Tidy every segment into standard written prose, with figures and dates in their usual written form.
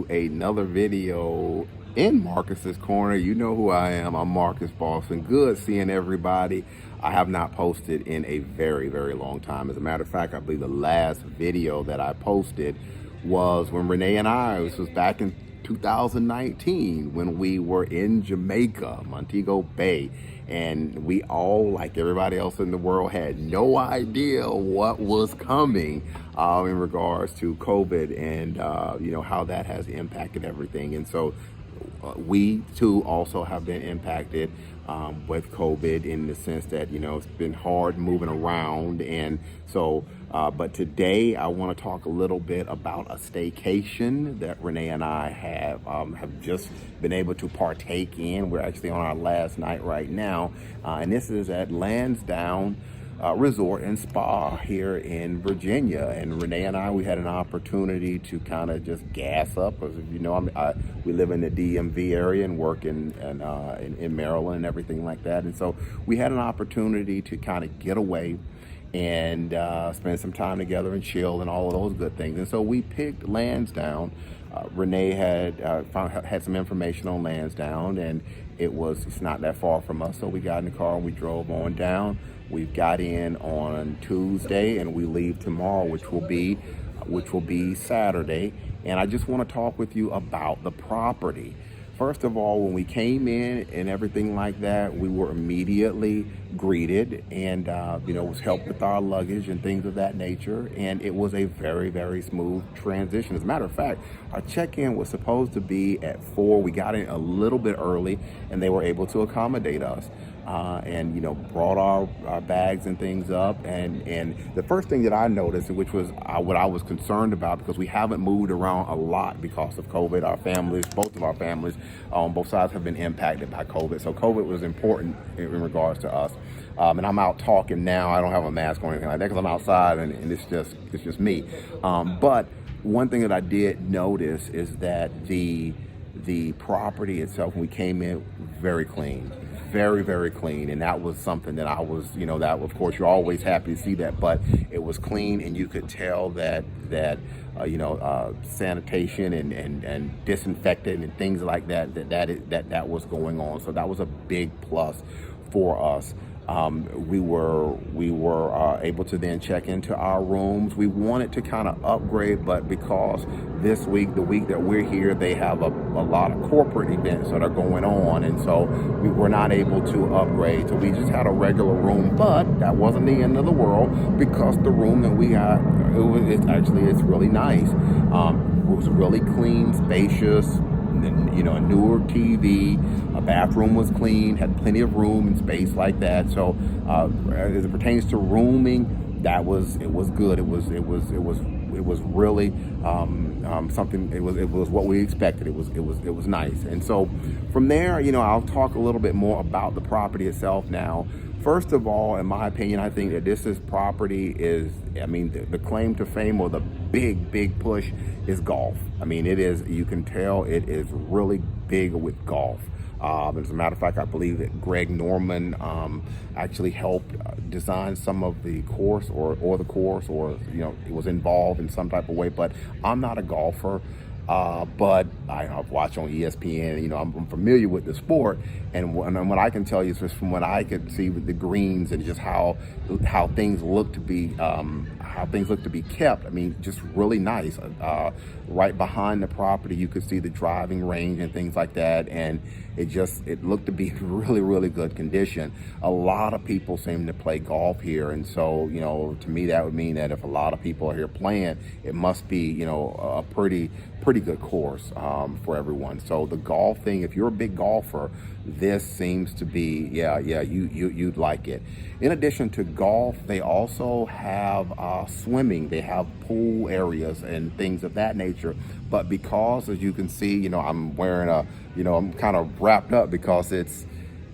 Another video in Marcus's Corner. You know who I am. I'm Marcus Boston. Good seeing everybody. I have not posted in a very, very long time. As a matter of fact, I believe the last video that I posted was when Renee and I, this was back in 2019 when we were in Jamaica, Montego Bay, and we all, like everybody else in the world, had no idea what was coming in regards to COVID and how that has impacted everything. And so we too also have been impacted with COVID in the sense that, it's been hard moving around. And so, but today I want to talk a little bit about a staycation that Renee and I have just been able to partake in. We're actually on our last night right now. And this is at Lansdowne Resort and Spa here in Virginia. And Renee and I, we had an opportunity to kind of just gas up, because we live in the DMV area and work in Maryland and everything like that. And so we had an opportunity to kind of get away and spend some time together and chill and all of those good things. And so we picked Lansdowne. Renee had some information on Lansdowne, and it's not that far from us. So we got in the car and we drove on down. We got in on Tuesday and we leave tomorrow, which will be Saturday. And I just want to talk with you about the property. First of all, when we came in and everything like that, we were immediately greeted and, was helped with our luggage and things of that nature. And it was a very, very smooth transition. As a matter of fact, our check-in was supposed to be at 4. We got in a little bit early and they were able to accommodate us. Brought our bags and things up. And the first thing that I noticed, which was what I was concerned about, because we haven't moved around a lot because of COVID. Both of our families on both sides have been impacted by COVID. So COVID was important in regards to us. And I'm out talking now. I don't have a mask or anything like that because I'm outside and it's just me. But one thing that I did notice is that the property itself, when we came in, very clean. Very, very clean. And that was something that I was, that of course you're always happy to see that, but it was clean and you could tell that sanitation and disinfectant and things like that was going on. So that was a big plus for us. We were able to then check into our rooms. We wanted to kind of upgrade, but because this week, the week that we're here, they have a lot of corporate events that are going on, and so we were not able to upgrade. So we just had a regular room, but that wasn't the end of the world, because the room that we got, it's really nice. It was really clean, spacious. A newer TV, a bathroom was clean, had plenty of room and space like that. So as it pertains to rooming, it was good. It was really something. It was what we expected. It was nice. And so from there, I'll talk a little bit more about the property itself now. First of all, in my opinion, I think that this property is, the claim to fame, or the big push, is golf. It is, you can tell it is really big with golf. As a matter of fact, I believe that Greg Norman actually helped design some of the course or the course, or, it was involved in some type of way. But I'm not a golfer. But I've watched on ESPN, I'm familiar with the sport, and what I can tell you is just from what I could see with the greens and just how things look to be kept. Just really nice. Right behind the property, you could see the driving range and things like that, and it looked to be really, really good condition. A lot of people seem to play golf here, and so to me that would mean that if a lot of people are here playing, it must be a pretty good course for everyone. So the golf thing, if you're a big golfer, this seems to be you'd like it. In addition to golf, they also have swimming. They have pool areas and things of that nature. But because, as you can see, I'm wearing I'm kind of wrapped up because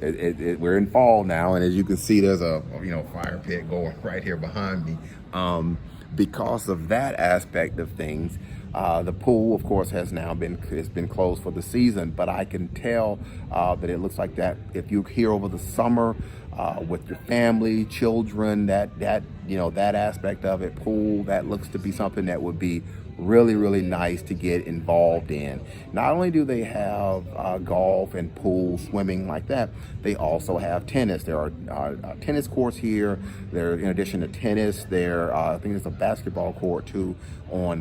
we're in fall now, and as you can see, there's a fire pit going right here behind me. Because of that aspect of things, the pool, of course, has been closed for the season. But I can tell that it looks like that if you're here over the summer with your family, children, that aspect of it, pool, that looks to be something that would be really, really nice to get involved in. Not only do they have golf and pool, swimming like that, they also have tennis. There are tennis courts here. There, in addition to tennis, there I think there's a basketball court too at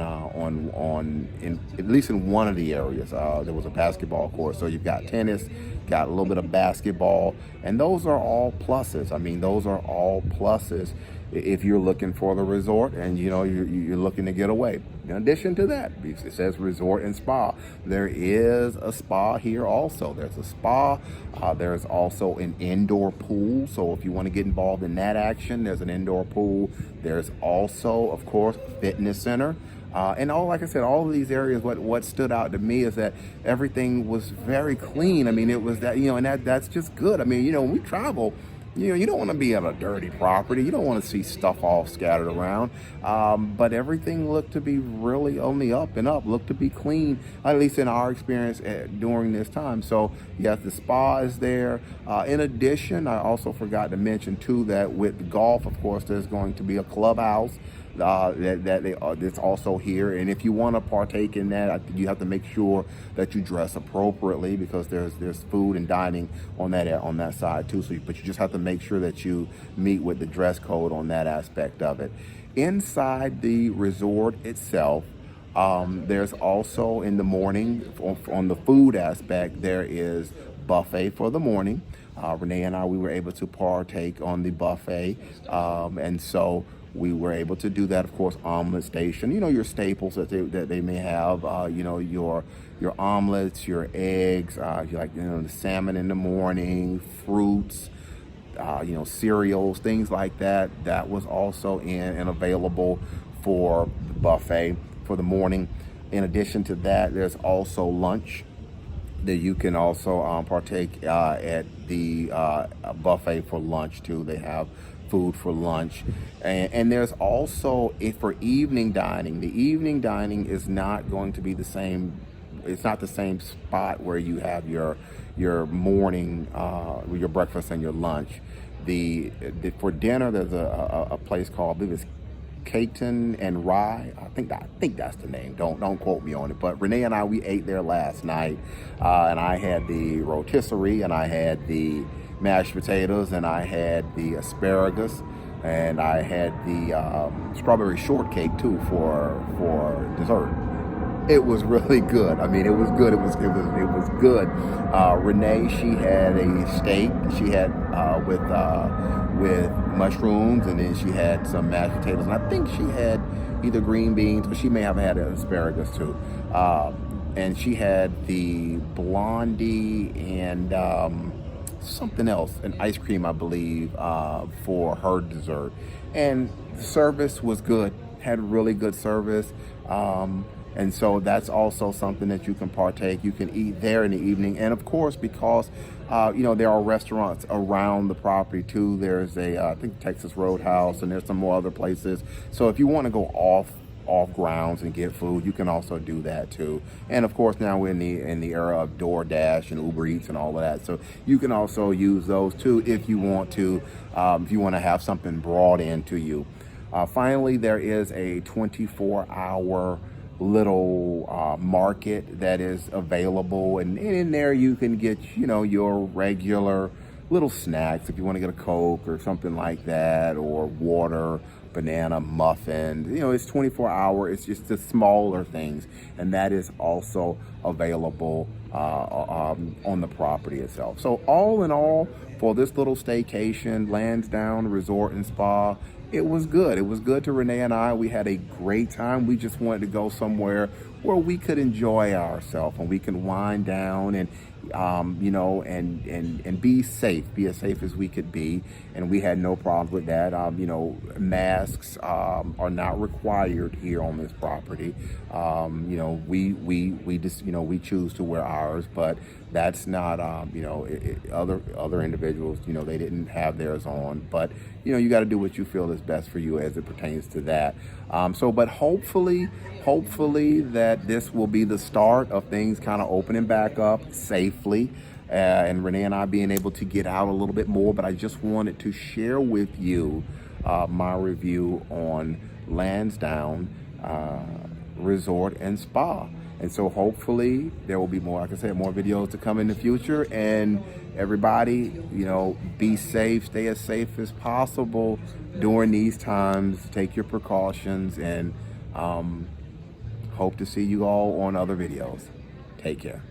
least in one of the areas. There was a basketball court, so you've got tennis, got a little bit of basketball, and those are all pluses. I mean, those are all pluses if you're looking for the resort and you're looking to get away. In addition to that, it says resort and spa. There is a spa here also. There's a spa. There's also an indoor pool. So if you want to get involved in that action, there's an indoor pool. There's also, of course, fitness center. And like I said, all of these areas, what stood out to me is that everything was very clean. I mean, it was that, and that's just good. I mean, when we travel, you don't want to be at a dirty property. You don't want to see stuff all scattered around. But everything looked to be really on the up and up, looked to be clean, at least in our experience during this time. So yes, the spa is there. In addition, I also forgot to mention too that with golf, of course, there's going to be a clubhouse that's also here, and if you want to partake in that, you have to make sure that you dress appropriately because there's food and dining on that side too. But you just have to make sure that you meet with the dress code on that aspect of it. Inside the resort itself, there's also in the morning on the food aspect there is buffet for the morning. Renee and I, we were able to partake on the buffet, and so we were able to do that. Of course, omelet station, your staples that they may have, your omelets, your eggs, the salmon in the morning, fruits, cereals, things like that. That was also in and available for the buffet for the morning. In addition to that, there's also lunch that you can also partake at the buffet for lunch too. They have food for lunch, and there's also for evening dining. The evening dining is not going to be the same. It's not the same spot where you have your morning, your breakfast and your lunch. For dinner, there's a place called, I believe it's Caton and Rye. I think that's the name. Don't quote me on it. But Renee and I, we ate there last night, and I had the rotisserie, and I had the mashed potatoes, and I had the asparagus, and I had the strawberry shortcake too for dessert. It was really good. I mean, it was good. It was good. Renee, she had a steak. She had with mushrooms, and then she had some mashed potatoes, and I think she had either green beans, or she may have had asparagus too. And she had the blondie and something else, an ice cream, I believe, for her dessert. And the service was good. Had really good service. And so that's also something that you can partake. You can eat there in the evening. And of course, because, there are restaurants around the property too. There's I think Texas Roadhouse, and there's some more other places. So if you want to go off grounds and get food, you can also do that too. And of course, now we're in the era of DoorDash and Uber Eats and all of that. So you can also use those too if you want to have something brought into you. Finally, there is a 24-hour little market that is available, and in there you can get your regular little snacks if you want to get a Coke or something like that, or water, banana, muffin. It's 24-hour. It's just the smaller things, and that is also available on the property itself. So all in all, for this little staycation, Lansdowne Resort and Spa, it was good. It was good to Renee and I. We had a great time. We just wanted to go somewhere where we could enjoy ourselves and we can wind down and and be safe, be as safe as we could be. And we had no problems with that. Masks are not required here on this property. We just, we choose to wear ours, but that's not, other individuals, they didn't have theirs on, but you got to do what you feel is best for you as it pertains to that. But hopefully that this will be the start of things kind of opening back up safely, and Renee and I being able to get out a little bit more. But I just wanted to share with you my review on Lansdowne Resort and Spa. And so hopefully there will be more, like I said, more videos to come in the future. And everybody, you know, be safe, stay as safe as possible during these times. Take your precautions, and hope to see you all on other videos. Take care.